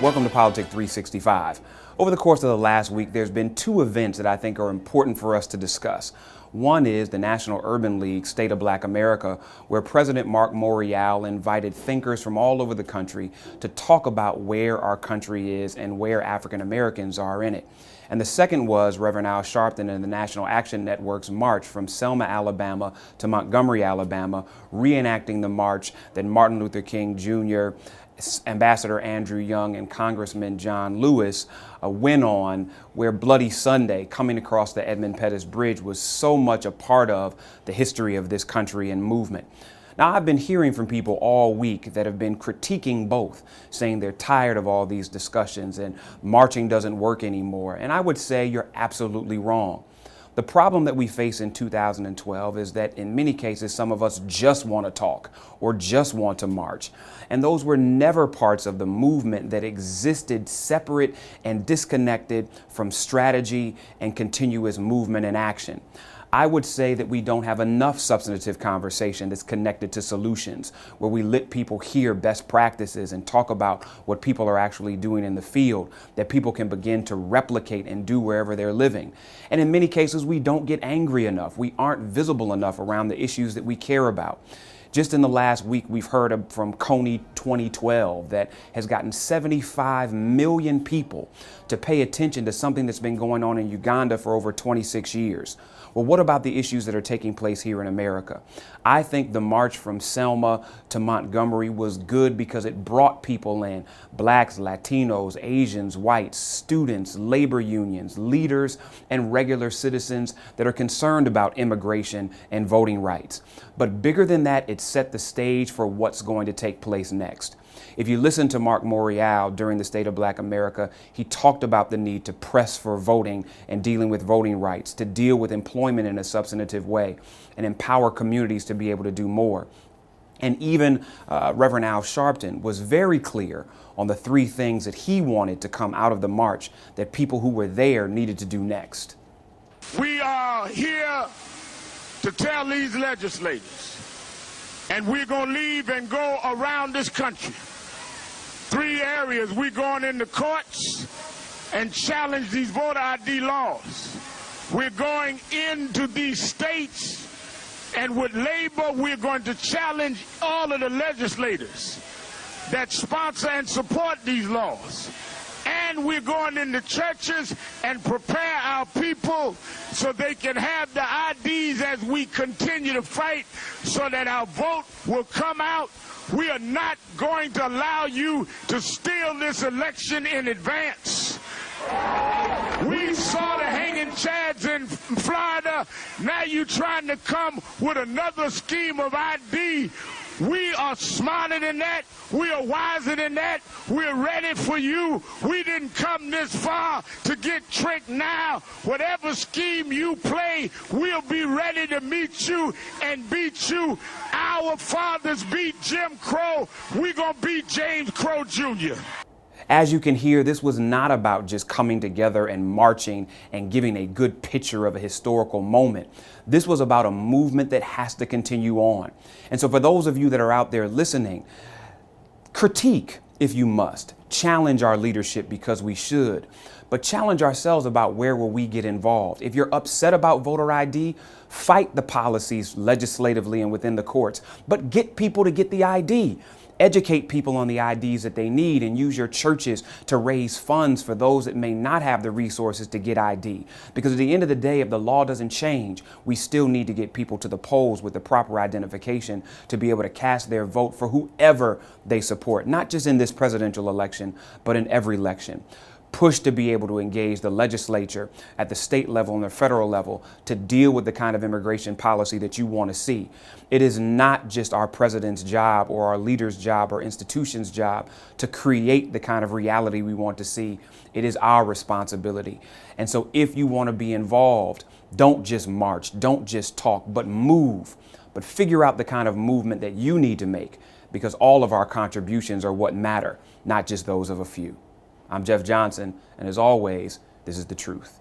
Welcome to Politics 365. Over the course of the last week, there's been two events that I think are important for us to discuss. One is the National Urban League State of Black America, where President Mark Morial invited thinkers from all over the country to talk about where our country is and where African Americans are in it. And the second was Reverend Al Sharpton and the National Action Network's march from Selma, Alabama to Montgomery, Alabama, reenacting the march that Martin Luther King Jr., Ambassador Andrew Young, and Congressman John Lewis went on, where Bloody Sunday, coming across the Edmund Pettus Bridge, was so much a part of the history of this country and movement. Now, I've been hearing from people all week that have been critiquing both, saying they're tired of all these discussions and marching doesn't work anymore. And I would say you're absolutely wrong. The problem that we face in 2012 is that in many cases, some of us just want to talk or just want to march. And those were never parts of the movement that existed separate and disconnected from strategy and continuous movement and action. I would say that we don't have enough substantive conversation that's connected to solutions, where we let people hear best practices and talk about what people are actually doing in the field, that people can begin to replicate and do wherever they're living. And in many cases, we don't get angry enough. We aren't visible enough around the issues that we care about. Just in the last week, we've heard from Kony 2012 that has gotten 75 million people to pay attention to something that's been going on in Uganda for over 26 years. Well, what about the issues that are taking place here in America? I think the march from Selma to Montgomery was good because it brought people in: blacks, Latinos, Asians, whites, students, labor unions, leaders, and regular citizens that are concerned about immigration and voting rights. But bigger than that, it set the stage for what's going to take place next. If you listen to Mark Morial during the State of Black America, he talked about the need to press for voting and dealing with voting rights, to deal with employment in a substantive way, and empower communities to be able to do more. And even Reverend Al Sharpton was very clear on the three things that he wanted to come out of the march that people who were there needed to do next. We are here to tell these legislators, and we're going to leave and go around this country. Three areas. We're going in the courts and challenge these voter ID laws. We're going into these states, and with labor, we're going to challenge all of the legislators that sponsor and support these laws. And we're going into churches and prepare our people so they can have the IDs as we continue to fight so that our vote will come out. We are not going to allow you to steal this election in advance. We saw the hanging chads in Florida. Now you're trying to come with another scheme of ID. We are smarter than that. We are wiser than that. We're ready for you. We didn't come this far to get tricked now. Whatever scheme you play, we'll be ready to meet you and beat you. Our fathers beat Jim Crow. We're going to beat James Crow Jr. As you can hear, this was not about just coming together and marching and giving a good picture of a historical moment. This was about a movement that has to continue on. And so for those of you that are out there listening, critique if you must. Challenge our leadership because we should. But challenge ourselves about where will we get involved. If you're upset about voter ID, fight the policies legislatively and within the courts. But get people to get the ID. Educate people on the IDs that they need, and use your churches to raise funds for those that may not have the resources to get ID. Because at the end of the day, if the law doesn't change, we still need to get people to the polls with the proper identification to be able to cast their vote for whoever they support, not just in this presidential election, but in every election. Push to be able to engage the legislature at the state level and the federal level to deal with the kind of immigration policy that you want to see. It is not just our president's job or our leader's job or institution's job to create the kind of reality we want to see. It is our responsibility. And so if you want to be involved, don't just march, don't just talk, but move. But figure out the kind of movement that you need to make, because all of our contributions are what matter, not just those of a few. I'm Jeff Johnson, and as always, this is the truth.